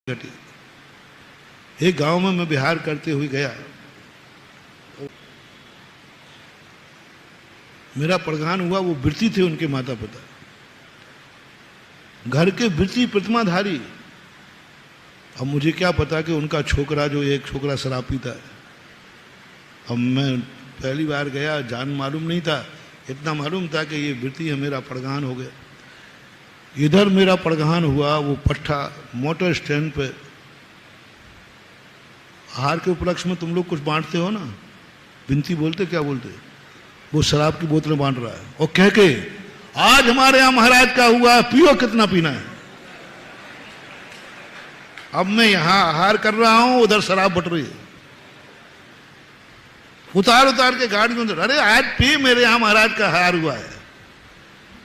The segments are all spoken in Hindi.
घटी। एक गांव में मैं बिहार करते हुए गया, मेरा प्रधान हुआ, वो वृत्ति थे उनके माता पिता, घर के वृत्ति प्रतिमाधारी। अब मुझे क्या पता कि उनका छोकरा, जो एक छोकरा शराब पीता है। अब मैं पहली बार गया, जान मालूम नहीं था, इतना मालूम था कि ये वृत्ति है, मेरा प्रधान हो गया। इधर मेरा प्रधान हुआ, वो पट्टा मोटर स्टैंड पे, आहार के उपलक्ष्य में तुम लोग कुछ बांटते हो ना, बिनती बोलते, क्या बोलते, वो शराब की बोतलें बांट रहा है और कह के, आज हमारे यहां महाराज का हुआ, पियो, कितना पीना है। अब मैं यहां आहार कर रहा हूं, उधर शराब बट रही है, उतार उतार के गाड़ी में, अरे आज पी, मेरे यहां महाराज का आहार हुआ है।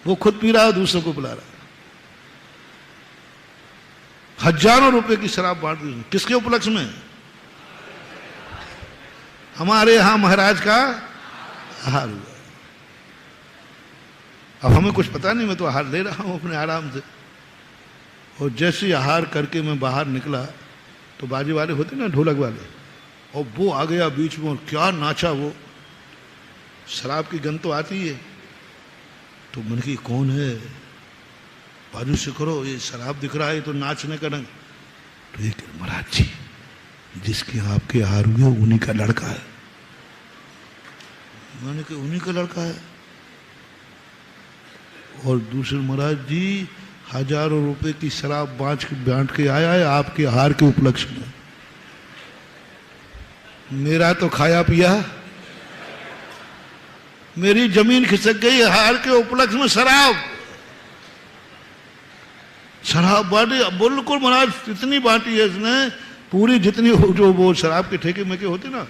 वो खुद पी रहा है, दूसरों को पिला रहा है। हजारों रुपए की शराब बांट दी, किसके उपलक्ष्य में? हमारे यहां महाराज का आहार हुआ। अब हमें कुछ पता नहीं, मैं तो आहार ले रहा हूं अपने आराम से। और जैसे आहार करके मैं बाहर निकला तो बाजे वाले होते ना, ढोलक वाले, और वो आ गया बीच में और क्या नाचा वो। शराब की गंध तो आती है, तो मन की कौन है, बाजू से करो, ये शराब दिख रहा है, तो नाचने का ढंग। तो एक महाराज जी, जिसके आपके आहार हुए उन्हीं का लड़का है। मैंने कहा उन्हीं का लड़का है। और दूसरे महाराज जी, हजारों रुपए की शराब बांट के आया है आपके आहार के उपलक्ष्य में। मेरा तो खाया पिया, मेरी जमीन खिसक गई, आहार के उपलक्ष्य में शराब बांटी। बिल्कुल महाराज, इतनी बांटी है इसने, पूरी जितनी जो वो शराब के ठेके में के होते ना,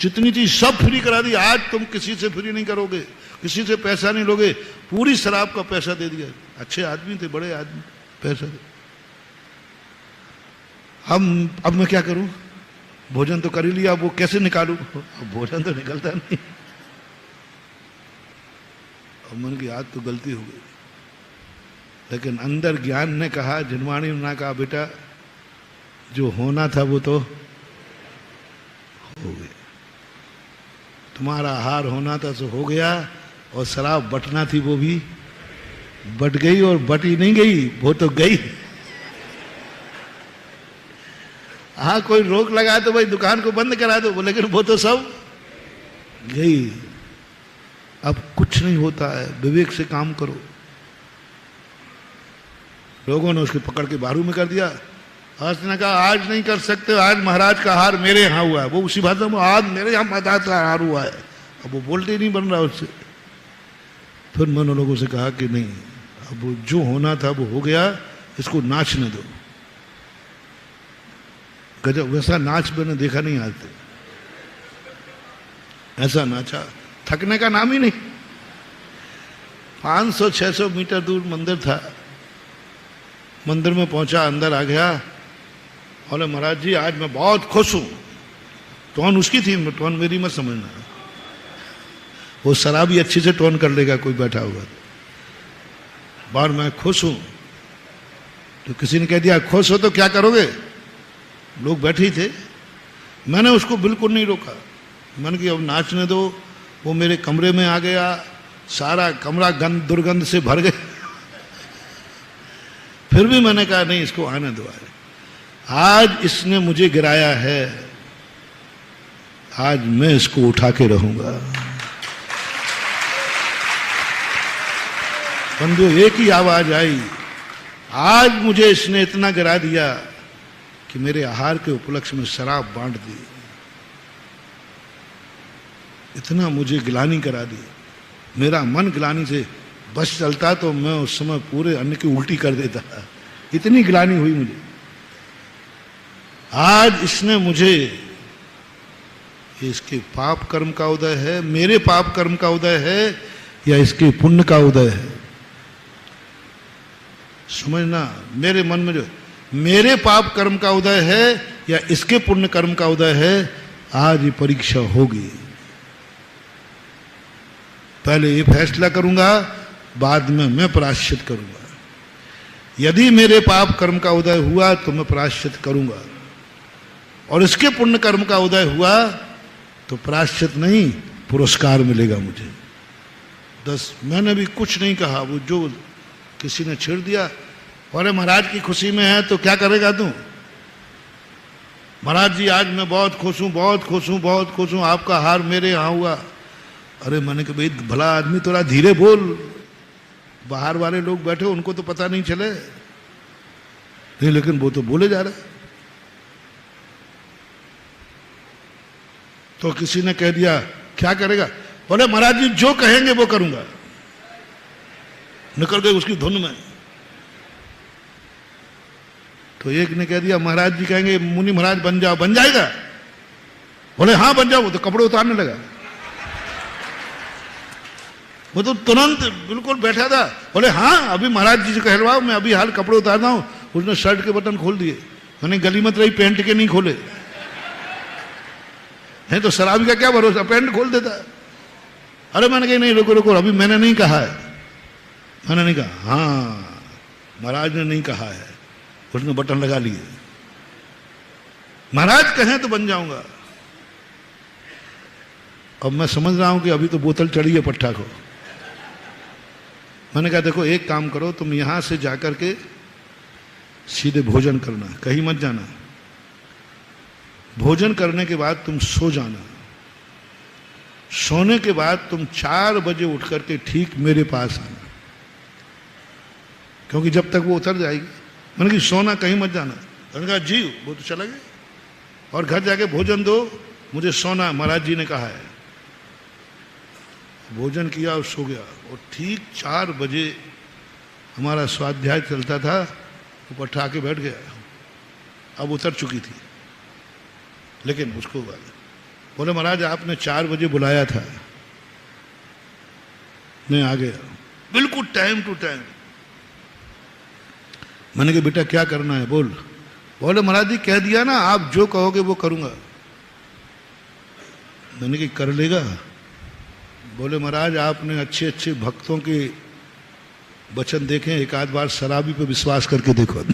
जितनी थी सब फ्री करा दी। आज तुम किसी से फ्री नहीं करोगे, किसी से पैसा नहीं लोगे, पूरी शराब का पैसा दे दिया। अच्छे आदमी थे, बड़े आदमी, पैसा दे। अब मैं क्या करूं, भोजन तो कर ही लिया, वो कैसे निकालूं? अब भोजन तो निकलता नहीं। अब मन की आज तो गलती हो गई, लेकिन अंदर ज्ञान ने कहा, जिनवाणी ने कहा, बेटा जो होना था वो तो हो गया, तुम्हारा आहार होना था सो हो गया, और शराब बटना थी वो भी बट गई, और बटी नहीं गई, वो तो गई। हाँ, कोई रोक लगा तो भाई दुकान को बंद करा दो, लेकिन वो तो सब गई। अब कुछ नहीं होता है, विवेक से काम करो। लोगों ने उसके पकड़ के बारू में कर दिया। उसने कहा आज नहीं कर सकते, आज महाराज का आहार मेरे यहाँ हुआ है। वो उसी भाषा में, आज मेरे यहाँ महाराज का आहार हुआ है। अब वो बोलते ही नहीं बन रहा उससे। फिर मैंने लोगों से कहा कि नहीं, अब वो जो होना था वो हो गया, इसको नाचने दो। गजब, वैसा नाच मैंने देखा नहीं आज तक। ऐसा नाचा, थकने का नाम ही नहीं। 500-600 मीटर दूर मंदिर था। मंदिर में पहुंचा, अंदर आ गया, बोले महाराज जी आज मैं बहुत खुश हूं। टोन उसकी थी, टोन मेरी मत समझना। वो शराबी अच्छी से टोन कर लेगा कोई बैठा हुआ। बार मैं खुश हूं, तो किसी ने कह दिया खुश हो तो क्या करोगे? लोग बैठे ही थे। मैंने उसको बिल्कुल नहीं रोका। मैंने कहा अब नाचने दो। वो मेरे कमरे में आ गया, सारा कमरा गंद दुर्गंध से भर गया। फिर भी मैंने कहा नहीं, इसको आने दो। आज इसने मुझे गिराया है, आज मैं इसको उठा के रहूंगा। बंधु, एक ही आवाज आई, आज मुझे इसने इतना गिरा दिया कि मेरे आहार के उपलक्ष्य में शराब बांट दी, इतना मुझे गिलानी करा दी। मेरा मन गिलानी से बस चलता तो मैं उस समय पूरे अन्न की उल्टी कर देता। इतनी गिलानी हुई मुझे। आज इसने मुझे, इसके पाप कर्म का उदय है, मेरे पाप कर्म का उदय है, या इसके पुण्य का उदय है? समझना, मेरे मन में जो मेरे पाप कर्म का उदय है या इसके पुण्य कर्म का उदय है, आज ये परीक्षा होगी। पहले ये फैसला करूंगा, बाद में मैं प्रायश्चित करूंगा। यदि मेरे पाप कर्म का उदय हुआ तो मैं प्रायश्चित करूंगा, और इसके पुण्य कर्म का उदय हुआ तो प्रायश्चित नहीं पुरस्कार मिलेगा मुझे। मैंने भी कुछ नहीं कहा, वो जो किसी ने छेड़ दिया, अरे महाराज की खुशी में है तो क्या करेगा तू? महाराज जी आज मैं बहुत खुश हूं, बहुत खुश हूं, बहुत खुश हूं, आपका हार मेरे यहां हुआ। अरे मैंने कहा भाई भला आदमी थोड़ा धीरे बोल, बाहर वाले लोग बैठे उनको तो पता नहीं चले। नहीं लेकिन वो तो बोले जा रहे। तो किसी ने कह दिया क्या करेगा? बोले महाराज जी जो कहेंगे वो करूंगा। निकल गए उसकी धुन में। तो एक ने कह दिया महाराज जी कहेंगे मुनि महाराज बन जाओ, बन जाएगा? बोले हाँ बन जाओ। वो तो कपड़े उतारने लगा, वो तो तुरंत बिल्कुल बैठा था। बोले हाँ अभी महाराज जी से कहलवाओ, मैं अभी हाल कपड़े उतारता हूं। उसने शर्ट के बटन खोल दिए, मैंने गली मत रही पैंट के नहीं खोले हैं, तो शराबी का क्या भरोसा, पैंट खोल देता। अरे मैंने कहा नहीं रुको रुको, अभी मैंने नहीं कहा है। मैंने नहीं कहा, हाँ महाराज ने नहीं कहा है। उसने बटन लगा लिए, महाराज कहें तो बन जाऊंगा। अब मैं समझ रहा हूं कि अभी तो बोतल चढ़ी है पट्टा को। मैंने कहा देखो एक काम करो, तुम यहां से जाकर के सीधे भोजन करना, कहीं मत जाना। भोजन करने के बाद तुम सो जाना। सोने के बाद तुम 4 बजे उठ करके ठीक मेरे पास आना, क्योंकि जब तक वो उतर जाएगी। मैंने कहा सोना कहीं मत जाना। मैंने कहा जी, वो तो चला गया। और घर जाके भोजन दो, मुझे सोना महाराज जी ने कहा है। भोजन किया और सो गया। और ठीक 4 बजे हमारा स्वाध्याय चलता था, वो पट्टा आके बैठ गया। अब उतर चुकी थी, लेकिन उसको बोले महाराज आपने 4 बजे बुलाया था, मैं आ गया बिल्कुल टाइम टू टाइम। मैंने कहा बेटा क्या करना है बोल। बोले महाराज जी कह दिया ना, आप जो कहोगे वो करूंगा। मैंने कहा कर लेगा? बोले महाराज आपने अच्छे अच्छे भक्तों के वचन देखे, एक आध बार शराबी पे विश्वास करके देखो।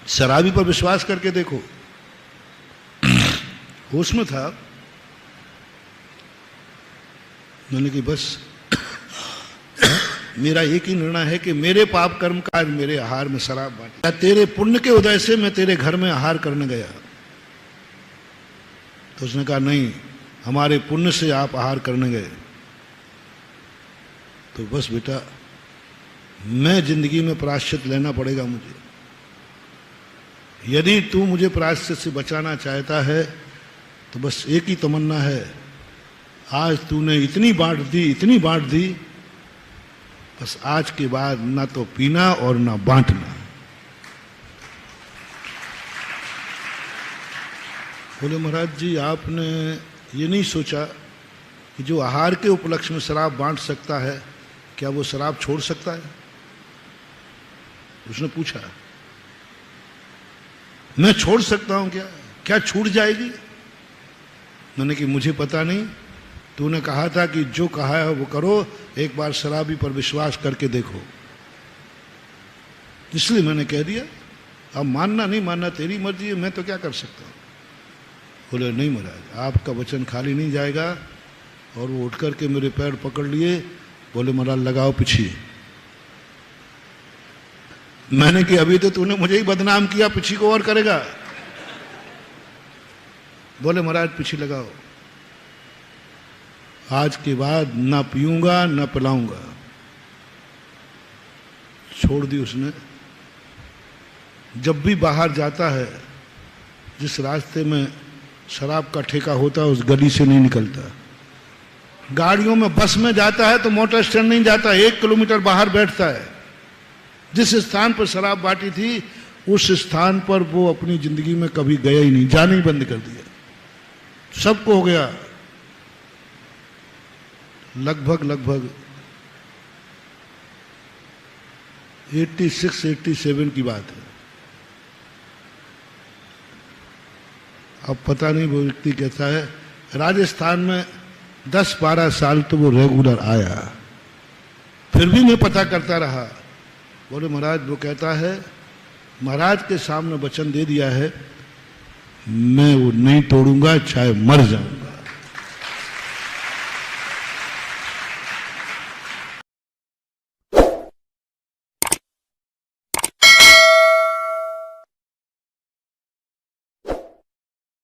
शराबी पर विश्वास करके देखो। होश में था। मैंने कहा बस मेरा एक ही निर्णय है कि मेरे पाप कर्म का आज मेरे आहार में शराब बांटी। तेरे पुण्य के उदय से मैं तेरे घर में आहार करने गया। तो उसने कहा नहीं, हमारे पुण्य से आप आहार करने गए। तो बस बेटा मैं जिंदगी में प्रायश्चित लेना पड़ेगा मुझे। यदि तू मुझे प्रायश्चित से बचाना चाहता है तो बस एक ही तमन्ना है, आज तूने इतनी बांट दी, इतनी बांट दी, बस आज के बाद ना तो पीना और ना बांटना। बोले महाराज जी आपने ये नहीं सोचा कि जो आहार के उपलक्ष्य में शराब बांट सकता है, क्या वो शराब छोड़ सकता है? उसने पूछा मैं छोड़ सकता हूं क्या? क्या छूट जाएगी? मैंने कि मुझे पता नहीं, तूने कहा था कि जो कहा है वो करो, एक बार शराबी पर विश्वास करके देखो, इसलिए मैंने कह दिया। अब मानना नहीं मानना तेरी मर्जी है, मैं तो क्या कर सकता हूं। बोले नहीं महाराज आपका वचन खाली नहीं जाएगा। और वो उठ करके मेरे पैर पकड़ लिए, बोले महाराज लगाओ पिछी। मैंने कि अभी तो तूने मुझे ही बदनाम किया, पिछी को और करेगा। बोले महाराज पिछी लगाओ, आज के बाद ना पीऊंगा ना पिलाऊंगा। छोड़ दी उसने। जब भी बाहर जाता है, जिस रास्ते में शराब का ठेका होता है उस गली से नहीं निकलता। गाड़ियों में बस में जाता है तो मोटर स्टैंड नहीं जाता, 1 किलोमीटर बाहर बैठता है। जिस स्थान पर शराब बांटी थी उस स्थान पर वो अपनी जिंदगी में कभी गया ही नहीं, जाना ही बंद कर दिया। सबको हो गया। लगभग 86-87 की बात है। अब पता नहीं वो व्यक्ति कैसा है। राजस्थान में 10-12 साल तो वो रेगुलर आया। फिर भी मैं पता करता रहा। बोले महाराज, वो कहता है महाराज के सामने वचन दे दिया है, मैं वो नहीं तोड़ूंगा चाहे मर जाऊं।